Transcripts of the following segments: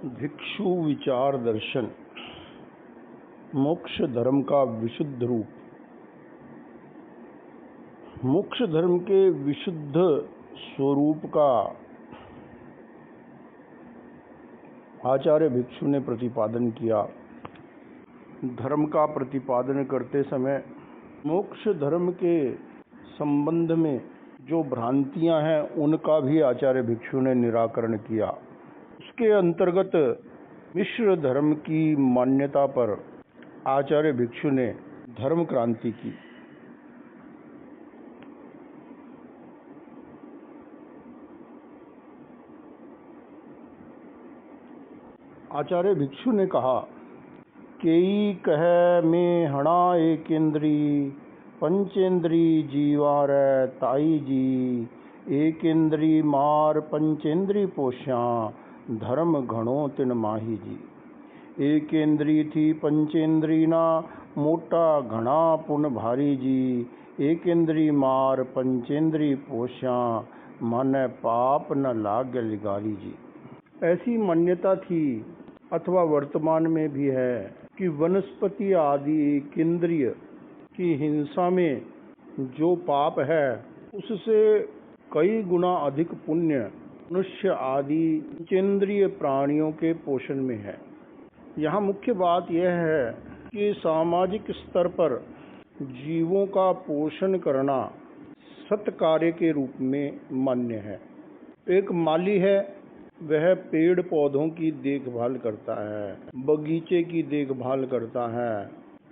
भिक्षु विचार दर्शन, मोक्ष धर्म का विशुद्ध रूप। मोक्ष धर्म के विशुद्ध स्वरूप का आचार्य भिक्षु ने प्रतिपादन किया। धर्म का प्रतिपादन करते समय मोक्ष धर्म के संबंध में जो भ्रांतियां हैं उनका भी आचार्य भिक्षु ने निराकरण किया। उसके अंतर्गत मिश्र धर्म की मान्यता पर आचार्य भिक्षु ने धर्म क्रांति की। आचार्य भिक्षु ने कहा, केई कह में हणा एकेंद्री पंचेंद्री जीवार ताई जी, एकेंद्री मार पंचेंद्री पोष्या धर्म घणो तिन माही जी। एकेंद्री थी पंचेंद्री ना मोटा घना पुन भारी जी, एकेंद्री मार पंचेंद्री पोष्या मन पाप न लाग लिगारी जी। ऐसी मान्यता थी अथवा वर्तमान में भी है कि वनस्पति आदि एकेंद्रिय की हिंसा में जो पाप है उससे कई गुना अधिक पुण्य मनुष्य आदि पंचेंद्रिय प्राणियों के पोषण में है। यहाँ मुख्य बात यह है कि सामाजिक स्तर पर जीवों का पोषण करना सत्कार्य के रूप में मान्य है। एक माली है, वह पेड़ पौधों की देखभाल करता है, बगीचे की देखभाल करता है।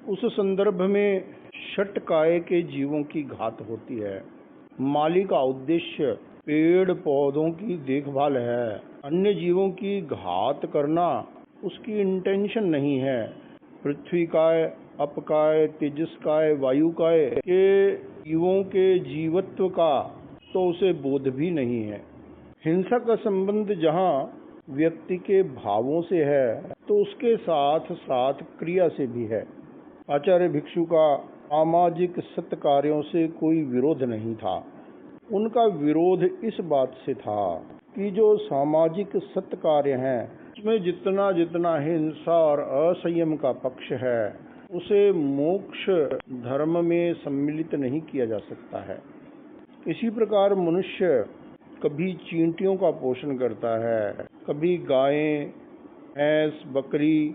उस संदर्भ में षटकाय के जीवों की घात होती है। माली का उद्देश्य पेड़ पौधों की देखभाल है, अन्य जीवों की घात करना उसकी इंटेंशन नहीं है। पृथ्वी काय, अपकाय, तेजस्काय, वायुकाय के जीवों के जीवत्व का तो उसे बोध भी नहीं है। हिंसा का संबंध जहाँ व्यक्ति के भावों से है तो उसके साथ साथ क्रिया से भी है। आचार्य भिक्षु का सामाजिक सत्कार्यों से कोई विरोध नहीं था। उनका विरोध इस बात से था कि जो सामाजिक सत्कार्य हैं उसमें जितना जितना हिंसा और असंयम का पक्ष है उसे मोक्ष धर्म में सम्मिलित नहीं किया जा सकता है। इसी प्रकार मनुष्य कभी चींटियों का पोषण करता है, कभी गायें, भैंस, बकरी,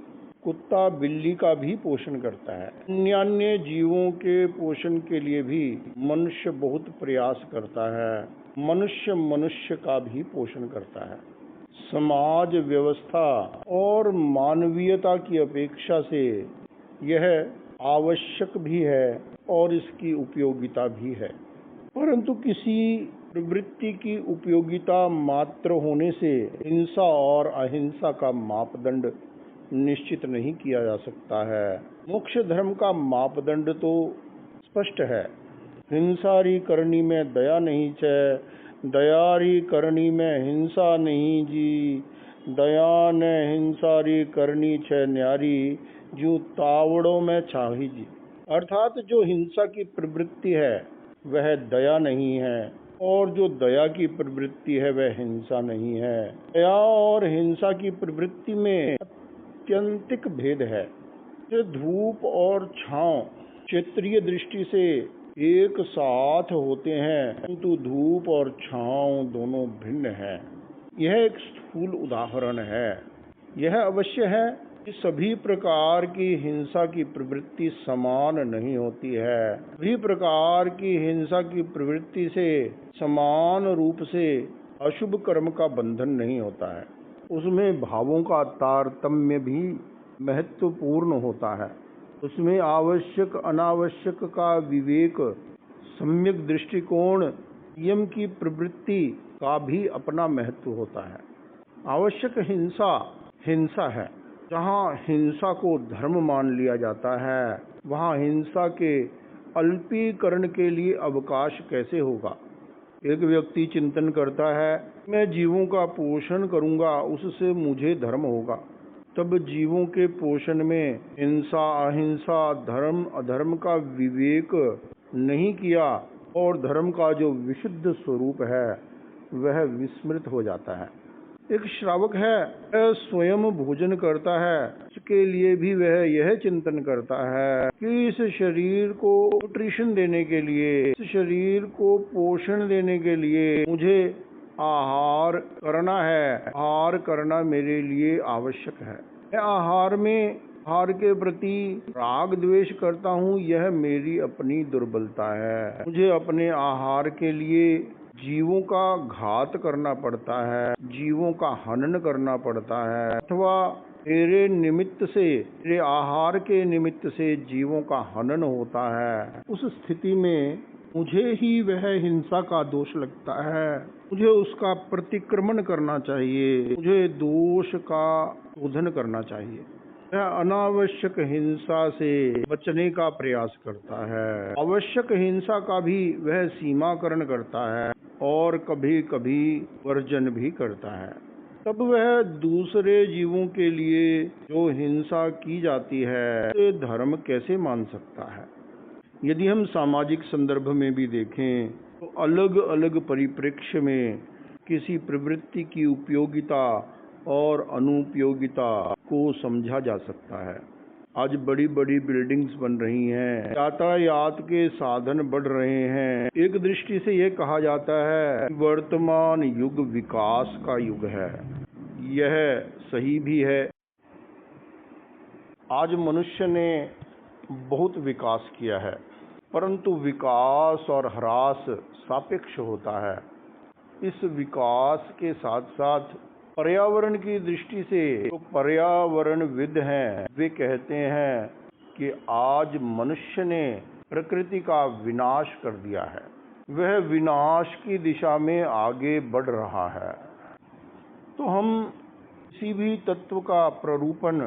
कुत्ता, बिल्ली का भी पोषण करता है। अन्य जीवों के पोषण के लिए भी मनुष्य बहुत प्रयास करता है। मनुष्य मनुष्य का भी पोषण करता है। समाज व्यवस्था और मानवीयता की अपेक्षा से यह आवश्यक भी है और इसकी उपयोगिता भी है। परंतु किसी प्रवृत्ति की उपयोगिता मात्र होने से हिंसा और अहिंसा का मापदंड निश्चित नहीं किया जा सकता है। मोक्ष धर्म का मापदंड तो स्पष्ट है। हिंसारी करनी में दया नहीं छे, दयारी करनी में हिंसा नहीं जी, दया ने हिंसारी करनी छे न्यारी, जो तावड़ों में छाही जी। अर्थात जो हिंसा की प्रवृत्ति है वह दया नहीं है और जो दया की प्रवृत्ति है वह हिंसा नहीं है। दया और हिंसा की प्रवृत्ति में अत्यंतिक भेद है। धूप और छांव क्षेत्रीय दृष्टि से एक साथ होते हैं किंतु धूप और छांव दोनों भिन्न हैं। यह एक स्थूल उदाहरण है। यह अवश्य है कि सभी प्रकार की हिंसा की प्रवृत्ति समान नहीं होती है। सभी प्रकार की हिंसा की प्रवृत्ति से समान रूप से अशुभ कर्म का बंधन नहीं होता है। उसमें भावों का तारतम्य भी महत्वपूर्ण होता है। उसमें आवश्यक अनावश्यक का विवेक, सम्यक दृष्टिकोण, नियम की प्रवृत्ति का भी अपना महत्व होता है। आवश्यक हिंसा हिंसा है। जहाँ हिंसा को धर्म मान लिया जाता है वहाँ हिंसा के अल्पीकरण के लिए अवकाश कैसे होगा। एक व्यक्ति चिंतन करता है, मैं जीवों का पोषण करूंगा, उससे मुझे धर्म होगा। तब जीवों के पोषण में हिंसा अहिंसा धर्म अधर्म का विवेक नहीं किया और धर्म का जो विशुद्ध स्वरूप है वह विस्मृत हो जाता है। एक श्रावक है, वह स्वयं भोजन करता है, इसके लिए भी वह यह चिंतन करता है कि इस शरीर को न्यूट्रिशन देने के लिए, इस शरीर को पोषण देने के लिए मुझे आहार करना है, आहार करना मेरे लिए आवश्यक है। मैं आहार के प्रति राग द्वेष करता हूँ, यह मेरी अपनी दुर्बलता है। मुझे अपने आहार के लिए जीवों का घात करना पड़ता है, जीवों का हनन करना पड़ता है, अथवा मेरे निमित्त से, मेरे आहार के निमित्त से जीवों का हनन होता है। उस स्थिति में मुझे ही वह हिंसा का दोष लगता है। मुझे उसका प्रतिक्रमण करना चाहिए, मुझे दोष का शोधन करना चाहिए। वह अनावश्यक हिंसा से बचने का प्रयास करता है, आवश्यक हिंसा का भी वह सीमाकरण करता है और कभी कभी वर्जन भी करता है। तब वह दूसरे जीवों के लिए जो हिंसा की जाती है उसे धर्म कैसे मान सकता है? यदि हम सामाजिक संदर्भ में भी देखें तो अलग अलग परिप्रेक्ष्य में किसी प्रवृत्ति की उपयोगिता और अनुपयोगिता को समझा जा सकता है। आज बड़ी बड़ी बिल्डिंग्स बन रही हैं, यातायात के साधन बढ़ रहे हैं। एक दृष्टि से यह कहा जाता है कि वर्तमान युग विकास का युग है। यह सही भी है। आज मनुष्य ने बहुत विकास किया है, परंतु विकास और ह्रास सापेक्ष होता है। इस विकास के साथ साथ पर्यावरण की दृष्टि से जो पर्यावरणविद हैं वे कहते हैं कि आज मनुष्य ने प्रकृति का विनाश कर दिया है, वह विनाश की दिशा में आगे बढ़ रहा है। तो हम किसी भी तत्व का प्ररूपण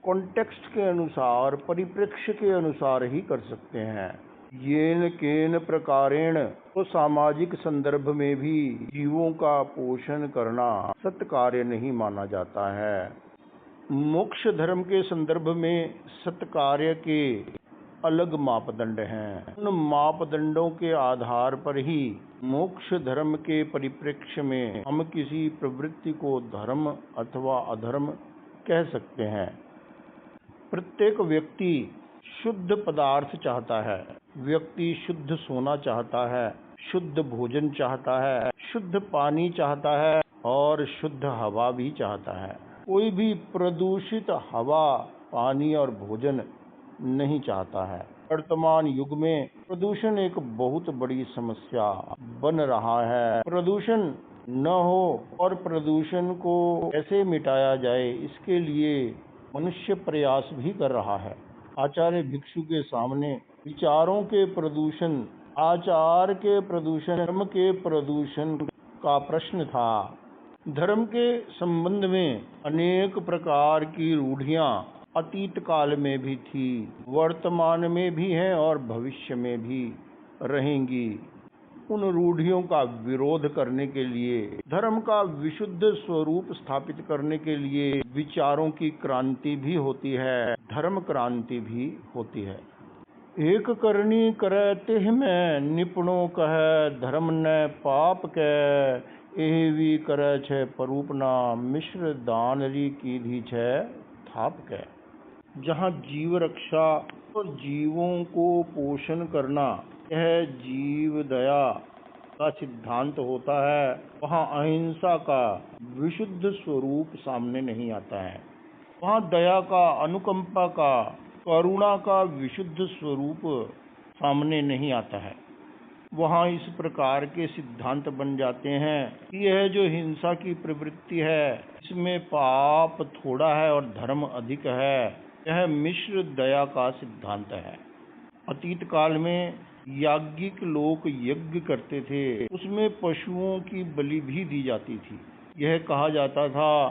कॉन्टेक्स्ट के अनुसार, परिप्रेक्ष्य के अनुसार ही कर सकते हैं। येन केन प्रकारेण तो सामाजिक संदर्भ में भी जीवों का पोषण करना सत्कार्य नहीं माना जाता है। मोक्ष धर्म के संदर्भ में सत्कार्य के अलग मापदंड हैं। उन मापदंडों के आधार पर ही मोक्ष धर्म के परिप्रेक्ष्य में हम किसी प्रवृत्ति को धर्म अथवा अधर्म कह सकते हैं। प्रत्येक व्यक्ति शुद्ध पदार्थ चाहता है, व्यक्ति शुद्ध सोना चाहता है, शुद्ध भोजन चाहता है, शुद्ध पानी चाहता है और शुद्ध हवा भी चाहता है। कोई भी प्रदूषित हवा, पानी और भोजन नहीं चाहता है। वर्तमान युग में प्रदूषण एक बहुत बड़ी समस्या बन रहा है। प्रदूषण न हो और प्रदूषण को कैसे मिटाया जाए, इसके लिए मनुष्य प्रयास भी कर रहा है। आचार्य भिक्षु के सामने विचारों के प्रदूषण, आचार के प्रदूषण, धर्म के प्रदूषण का प्रश्न था। धर्म के संबंध में अनेक प्रकार की रूढ़ियां अतीत काल में भी थी, वर्तमान में भी हैं और भविष्य में भी रहेंगी। उन रूढ़ियों का विरोध करने के लिए, धर्म का विशुद्ध स्वरूप स्थापित करने के लिए विचारों की क्रांति भी होती है, धर्म क्रांति भी होती है। एक करनी करे तिह में निपुणों कह, धर्म न पाप के एहवी करे छे परूपना, मिश्र दानरी की धी छे थाप के। जहाँ जीव रक्षा और जीवों को पोषण करना यह जीव दया का सिद्धांत होता है, वहाँ अहिंसा का विशुद्ध स्वरूप सामने नहीं आता है। वहाँ दया का, अनुकंपा का, करुणा का विशुद्ध स्वरूप सामने नहीं आता है। वहाँ इस प्रकार के सिद्धांत बन जाते हैं कि यह जो हिंसा की प्रवृत्ति है इसमें पाप थोड़ा है और धर्म अधिक है। यह मिश्र दया का सिद्धांत है। अतीत काल में याज्ञिक लोग यज्ञ करते थे, उसमें पशुओं की बलि भी दी जाती थी। यह कहा जाता था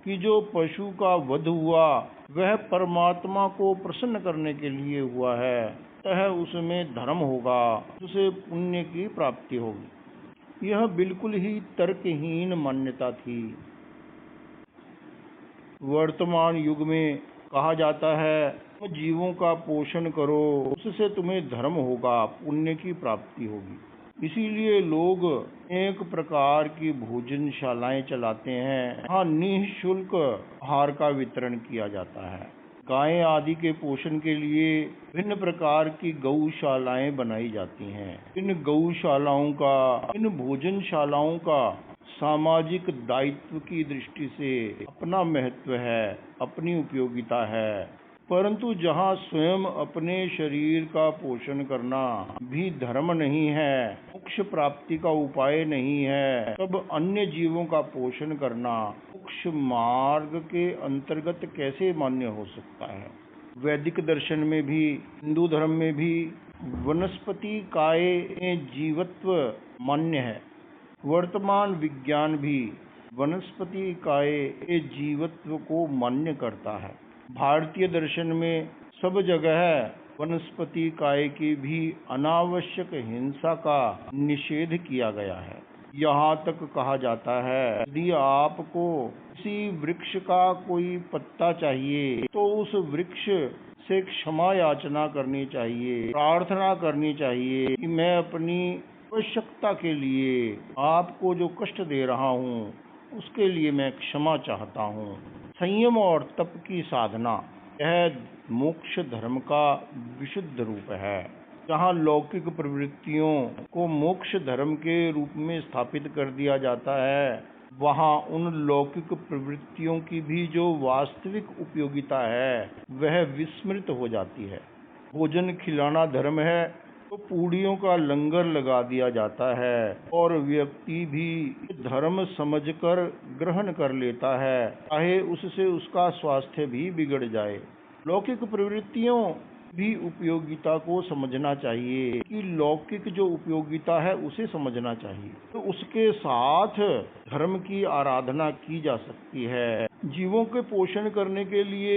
कि जो पशु का वध हुआ वह परमात्मा को प्रसन्न करने के लिए हुआ है, अतः उसमें धर्म होगा, उसे पुण्य की प्राप्ति होगी। यह बिल्कुल ही तर्कहीन मान्यता थी। वर्तमान युग में कहा जाता है जीवों का पोषण करो, उससे तुम्हें धर्म होगा, पुण्य की प्राप्ति होगी। इसीलिए लोग एक प्रकार की भोजनशालाएं चलाते हैं। यहाँ निःशुल्क आहार का वितरण किया जाता है। गायें आदि के पोषण के लिए भिन्न प्रकार की गौशालाएं बनाई जाती हैं। इन गौशालाओं का, इन भोजनशालाओं का सामाजिक दायित्व की दृष्टि से अपना महत्व है, अपनी उपयोगिता है। परंतु जहाँ स्वयं अपने शरीर का पोषण करना भी धर्म नहीं है, मोक्ष प्राप्ति का उपाय नहीं है, तब अन्य जीवों का पोषण करना मोक्ष मार्ग के अंतर्गत कैसे मान्य हो सकता है। वैदिक दर्शन में भी, हिंदू धर्म में भी वनस्पति काय जीवत्व मान्य है। वर्तमान विज्ञान भी वनस्पति काय जीवत्व को मान्य करता है। भारतीय दर्शन में सब जगह वनस्पति काय की भी अनावश्यक हिंसा का निषेध किया गया है। यहाँ तक कहा जाता है, यदि आपको किसी वृक्ष का कोई पत्ता चाहिए तो उस वृक्ष से क्षमा याचना करनी चाहिए, प्रार्थना करनी चाहिए कि मैं अपनी आवश्यकता के लिए आपको जो कष्ट दे रहा हूँ उसके लिए मैं क्षमा चाहता हूँ। संयम और तप की साधना, यह मोक्ष धर्म का विशुद्ध रूप है। जहाँ लौकिक प्रवृत्तियों को मोक्ष धर्म के रूप में स्थापित कर दिया जाता है, वहाँ उन लौकिक प्रवृत्तियों की भी जो वास्तविक उपयोगिता है वह विस्मृत हो जाती है। भोजन खिलाना धर्म है तो पूड़ियों का लंगर लगा दिया जाता है और व्यक्ति भी धर्म समझकर ग्रहण कर लेता है, चाहे उससे उसका स्वास्थ्य भी बिगड़ जाए। लौकिक प्रवृत्तियों भी उपयोगिता को समझना चाहिए कि लौकिक जो उपयोगिता है उसे समझना चाहिए, तो उसके साथ धर्म की आराधना की जा सकती है। जीवों के पोषण करने के लिए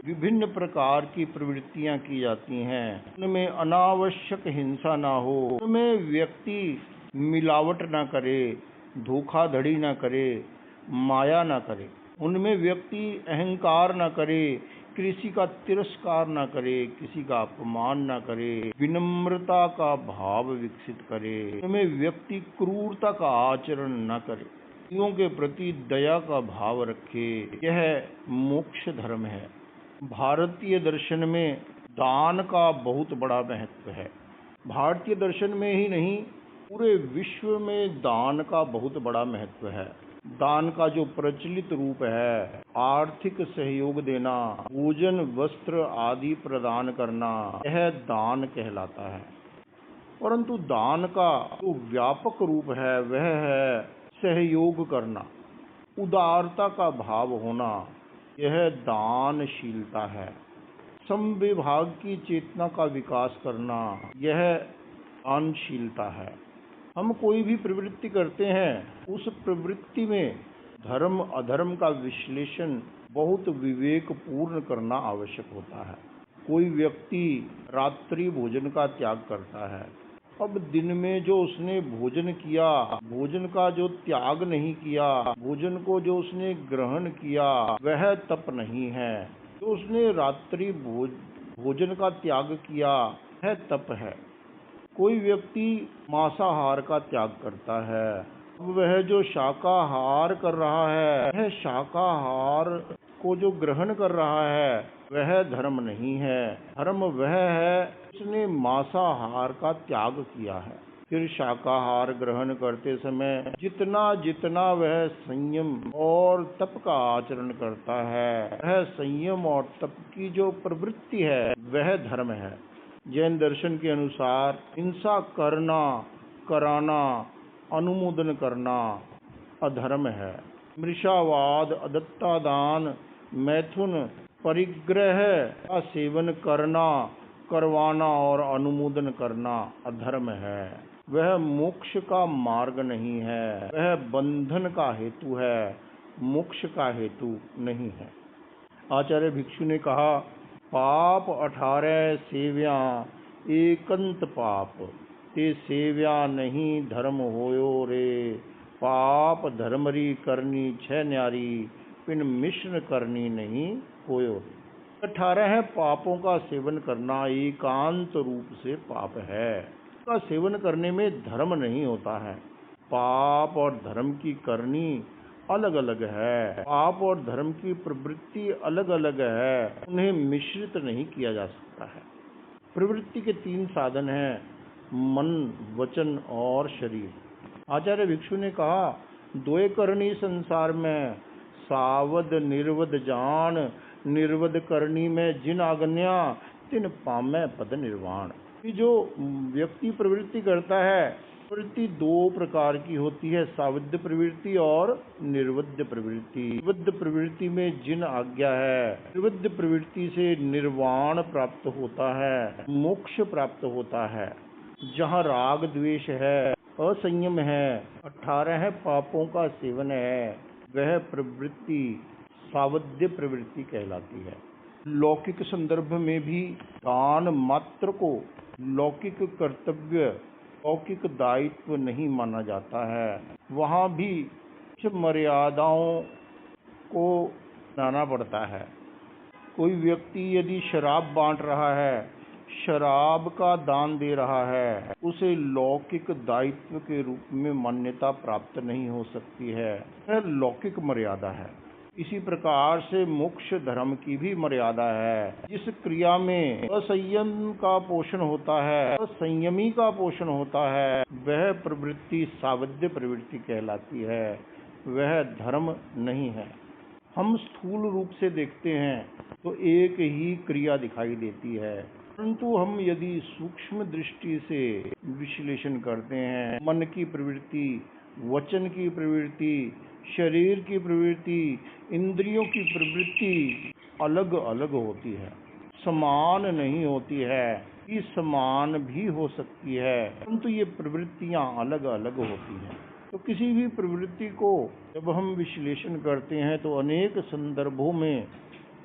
विभिन्न प्रकार की प्रवृत्तियां की जाती हैं। उनमें अनावश्यक हिंसा ना हो, उनमें व्यक्ति मिलावट ना करे, धोखाधड़ी ना करे, माया ना करे, उनमें व्यक्ति अहंकार ना करे, किसी का तिरस्कार ना करे, किसी का अपमान ना करे, विनम्रता का भाव विकसित करे, उनमें व्यक्ति क्रूरता का आचरण न करे, जीवों के प्रति दया का भाव रखे। यह मोक्ष धर्म है। भारतीय दर्शन में दान का बहुत बड़ा महत्व है। भारतीय दर्शन में ही नहीं, पूरे विश्व में दान का बहुत बड़ा महत्व है। दान का जो प्रचलित रूप है, आर्थिक सहयोग देना, भोजन, वस्त्र आदि प्रदान करना, यह दान कहलाता है। परंतु दान का जो व्यापक रूप है वह है सहयोग करना, उदारता का भाव होना, यह दानशीलता है। समविभाग की चेतना का विकास करना, यह दानशीलता है। हम कोई भी प्रवृत्ति करते हैं, उस प्रवृत्ति में धर्म अधर्म का विश्लेषण बहुत विवेकपूर्ण करना आवश्यक होता है। कोई व्यक्ति रात्रि भोजन का त्याग करता है, अब दिन में जो उसने भोजन किया, भोजन का जो त्याग नहीं किया, भोजन को जो उसने ग्रहण किया, वह तप नहीं है। जो उसने रात्रि भोजन का त्याग किया, वह तप है। कोई व्यक्ति मांसाहार का त्याग करता है, अब वह जो शाकाहार कर रहा है, वह शाकाहार को जो ग्रहण कर रहा है वह धर्म नहीं है। धर्म वह है जिसने मांसाहार का त्याग किया है। फिर शाकाहार ग्रहण करते समय जितना जितना वह संयम और तप का आचरण करता है, वह संयम और तप की जो प्रवृत्ति है वह धर्म है। जैन दर्शन के अनुसार हिंसा करना, कराना, अनुमोदन करना अधर्म है। मृषावाद, अदत्तादान, मैथुन, परिग्रह का सेवन करना, करवाना और अनुमोदन करना अधर्म है। वह मोक्ष का मार्ग नहीं है, वह बंधन का हेतु है, मोक्ष का हेतु नहीं है। आचार्य भिक्षु ने कहा, पाप 18 सेव्या एकंत पाप, ते सेव्या नहीं धर्म होयो रे। पाप धर्मरी करनी 6 न्यारी, पिन मिश्र करनी नहीं होयो रे। 18 पापों का सेवन करना एकांत रूप से पाप है। का सेवन करने में धर्म नहीं होता है। पाप और धर्म की करनी अलग अलग है। पाप और धर्म की प्रवृत्ति अलग अलग है, उन्हें मिश्रित नहीं किया जा सकता है। प्रवृत्ति के 3 साधन हैं, मन, वचन और शरीर। आचार्य भिक्षु ने कहा, दोए करनी संसार में, सावध निर्वध जान, निर्वध करनी में जिन आज्ञा, तिन पामै पद निर्वाण। जो व्यक्ति प्रवृत्ति करता है, प्रवृत्ति 2 प्रकार की होती है, सावध्य प्रवृत्ति और निर्वध्य प्रवृत्ति। निर्वध्य प्रवृत्ति में जिन आज्ञा है, निर्वध्य प्रवृत्ति से निर्वाण प्राप्त होता है, मोक्ष प्राप्त होता है। जहाँ राग द्वेष है, असंयम है, 18 पापों का सेवन है, वह प्रवृत्ति सावध्य प्रवृत्ति कहलाती है। लौकिक संदर्भ में भी दान मात्र को लौकिक कर्तव्य, लौकिक दायित्व नहीं माना जाता है। वहाँ भी कुछ मर्यादाओं को मानना पड़ता है। कोई व्यक्ति यदि शराब बांट रहा है, शराब का दान दे रहा है, उसे लौकिक दायित्व के रूप में मान्यता प्राप्त नहीं हो सकती है। यह लौकिक मर्यादा है। इसी प्रकार से मोक्ष धर्म की भी मर्यादा है। जिस क्रिया में असंयम का पोषण होता है, असंयमी का पोषण होता है, वह प्रवृत्ति सावध्य प्रवृत्ति कहलाती है, वह धर्म नहीं है। हम स्थूल रूप से देखते हैं तो एक ही क्रिया दिखाई देती है, परंतु हम यदि सूक्ष्म दृष्टि से विश्लेषण करते हैं, मन की प्रवृत्ति, वचन की प्रवृत्ति, शरीर की प्रवृत्ति, इंद्रियों की प्रवृत्ति अलग अलग होती है, समान नहीं होती है। ये समान भी हो सकती है, परंतु ये प्रवृत्तियां अलग अलग होती हैं। तो किसी भी प्रवृत्ति को जब हम विश्लेषण करते हैं तो अनेक संदर्भों में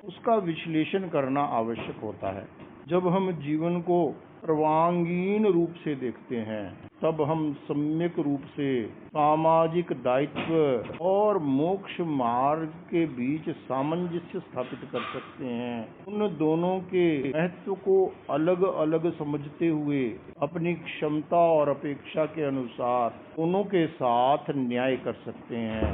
उसका विश्लेषण करना आवश्यक होता है। जब हम जीवन को सर्वांगीण रूप से देखते हैं, तब हम सम्यक रूप से सामाजिक दायित्व और मोक्ष मार्ग के बीच सामंजस्य स्थापित कर सकते हैं। उन दोनों के महत्व को अलग अलग समझते हुए अपनी क्षमता और अपेक्षा के अनुसार दोनों के साथ न्याय कर सकते हैं।